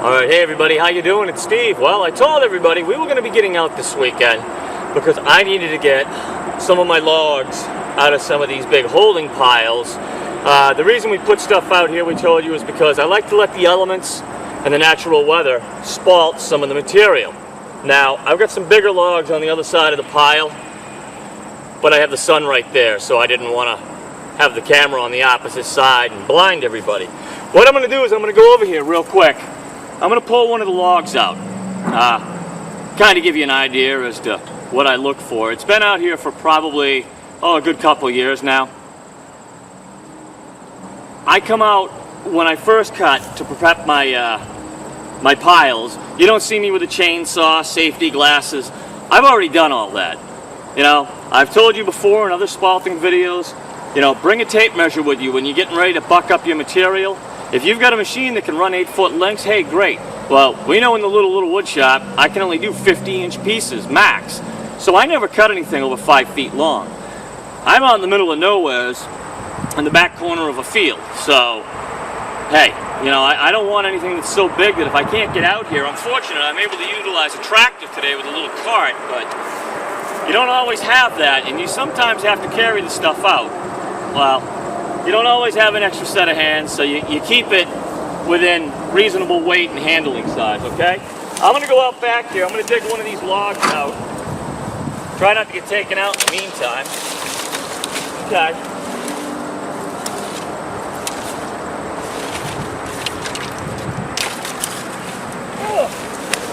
Alright, hey everybody, how you doing? It's Steve. Well, I told everybody we were going to be getting out this weekend because I needed to get some of my logs out of some of these big holding piles. The reason we put stuff out here, we told you, is because I like to let the elements and the natural weather spalt some of the material. Now, I've got some bigger logs on the other side of the pile, but I have the sun right there, so I didn't want to have the camera on the opposite side and blind everybody. What I'm going to do is I'm going to go over here real quick. I'm going to pull one of the logs out, kind of give you an idea as to what I look for. It's been out here for probably, a good couple years now. I come out when I first cut to prep my, my piles. You don't see me with a chainsaw, safety glasses. I've already done all that. You know, I've told you before in other spalting videos, you know, bring a tape measure with you when you're getting ready to buck up your material. If you've got a machine that can run 8-foot lengths, hey, great. Well, we know in the little wood shop, I can only do 50-inch pieces, max. So I never cut anything over 5 feet long. I'm out in the middle of nowheres, in the back corner of a field. So, hey, you know, I don't want anything that's so big that if I can't get out here, unfortunately, I'm able to utilize a tractor today with a little cart, but you don't always have that, and you sometimes have to carry the stuff out. Well, you don't always have an extra set of hands, so you keep it within reasonable weight and handling size, okay? I'm going to go out back here. I'm going to dig one of these logs out. Try not to get taken out in the meantime. Okay.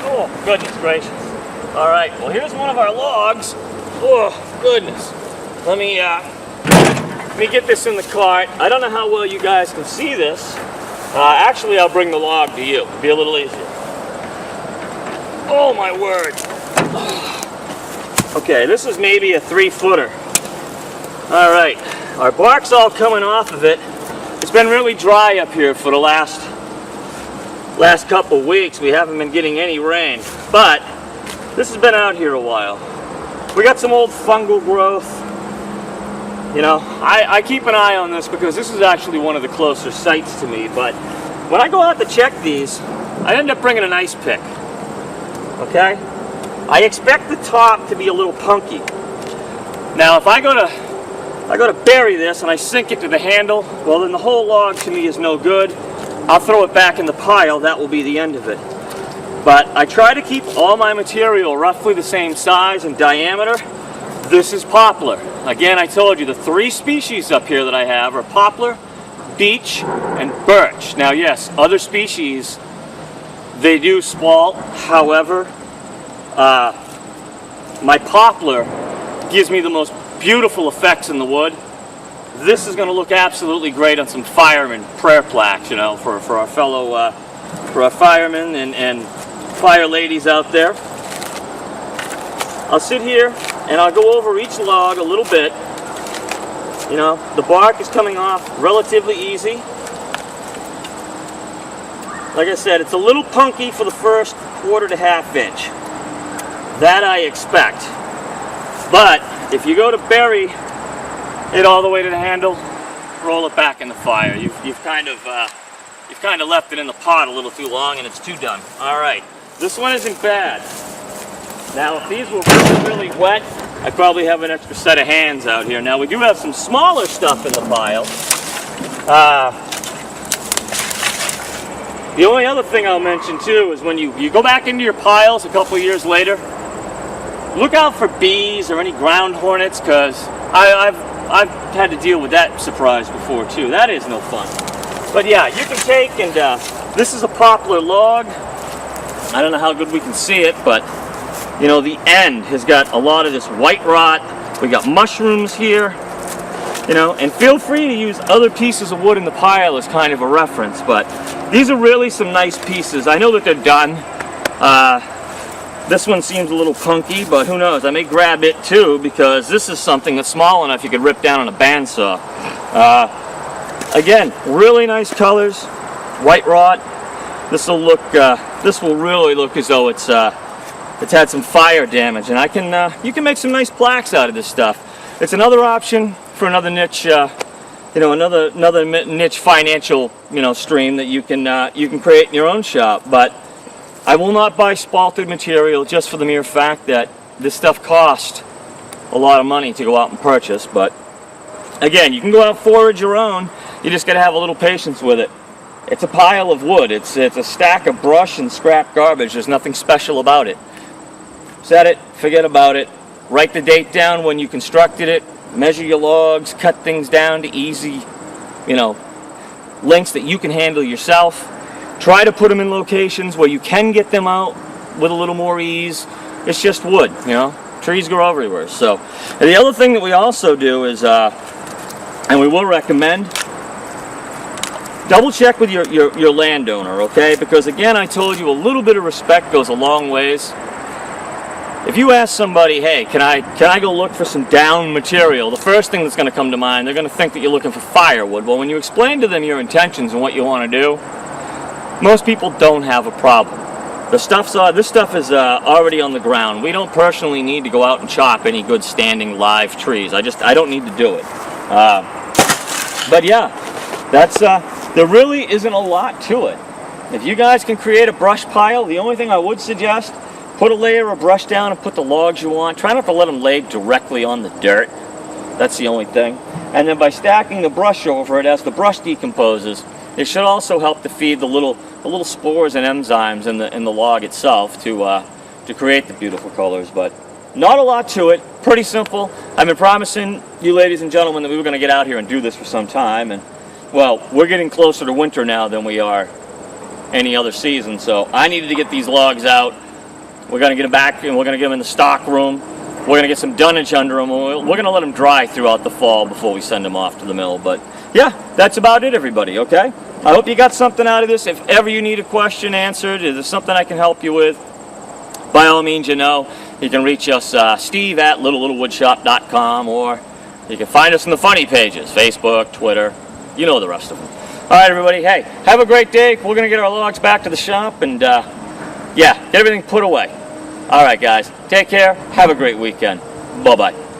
Oh, goodness gracious. All right, well, here's one of our logs. Oh, goodness. Let me get this in the cart. I don't know how well you guys can see this. Actually, I'll bring the log to you. It'll be a little easier. Oh, my word. Okay, this is maybe a 3-footer. All right, our bark's all coming off of it. It's been really dry up here for the last couple weeks. We haven't been getting any rain, but this has been out here a while. We got some old fungal growth. You know, I keep an eye on this because this is actually one of the closer sites to me, but when I go out to check these, I end up bringing an ice pick, okay? I expect the top to be a little punky. Now, if I go to bury this and I sink it to the handle, well, then the whole log to me is no good. I'll throw it back in the pile. That will be the end of it. But I try to keep all my material roughly the same size and diameter. This is poplar. Again, I told you the 3 species up here that I have are poplar, beech, and birch. Now, yes, other species, they do spalt. However, my poplar gives me the most beautiful effects in the wood. This is going to look absolutely great on some fireman prayer plaques, you know, for our fellow, for our firemen and fire ladies out there. I'll sit here and I'll go over each log a little bit. You know, the bark is coming off relatively easy. Like I said, it's a little punky for the first 1/4 to 1/2 inch. That I expect. But if you go to bury it all the way to the handle, roll it back in the fire. You've kind of left it in the pot a little too long and it's too done. All right, this one isn't bad. Now, if these were really, really wet, I'd probably have an extra set of hands out here. Now, we do have some smaller stuff in the pile. The only other thing I'll mention, too, is when you go back into your piles a couple years later, look out for bees or any ground hornets, because I've had to deal with that surprise before, too. That is no fun. But, yeah, you can take and this is a poplar log. I don't know how good we can see it, but you know, the end has got a lot of this white rot. We got mushrooms here, you know, and feel free to use other pieces of wood in the pile as kind of a reference, but these are really some nice pieces. I know that they're done. This one seems a little punky, but who knows? I may grab it too, because this is something that's small enough you could rip down on a bandsaw. Again, really nice colors, white rot. This will really look as though it's had some fire damage, and you can make some nice plaques out of this stuff. It's another option for another niche another niche financial, stream that you can create in your own shop. But I will not buy spalted material just for the mere fact that this stuff costs a lot of money to go out and purchase. But again, you can go out and forage your own. You just got to have a little patience with it. It's a pile of wood. It's a stack of brush and scrap garbage. There's nothing special about it. Set it, forget about it. Write the date down when you constructed it. Measure your logs, cut things down to easy, lengths that you can handle yourself. Try to put them in locations where you can get them out with a little more ease. It's just wood, Trees grow everywhere. So, and the other thing that we also do is, and we will recommend, double check with your landowner, okay? Because again, I told you a little bit of respect goes a long ways. If you ask somebody, hey, can I go look for some down material, the first thing that's going to come to mind, they're going to think that you're looking for firewood. Well, when you explain to them your intentions and what you want to do, most people don't have a problem. This stuff is already on the ground. We don't personally need to go out and chop any good standing live trees. I don't need to do it. But yeah, there really isn't a lot to it. If you guys can create a brush pile, the only thing I would suggest, put a layer of brush down and put the logs you want. Try not to let them lay directly on the dirt. That's the only thing. And then by stacking the brush over it as the brush decomposes, it should also help to feed the little spores and enzymes in the log itself to create the beautiful colors. But not a lot to it. Pretty simple. I've been promising you, ladies and gentlemen, that we were going to get out here and do this for some time. And well, we're getting closer to winter now than we are any other season. So I needed to get these logs out. We're going to get them back, and we're going to get them in the stock room. We're going to get some dunnage under them. We're going to let them dry throughout the fall before we send them off to the mill. But yeah, that's about it, everybody, okay? I hope you got something out of this. If ever you need a question answered, if there's something I can help you with, by all means, you can reach us, Steve at littlewoodshop.com, or you can find us in the funny pages, Facebook, Twitter, the rest of them. All right, everybody, hey, have a great day. We're going to get our logs back to the shop and, yeah, get everything put away. All right, guys, take care. Have a great weekend. Bye-bye.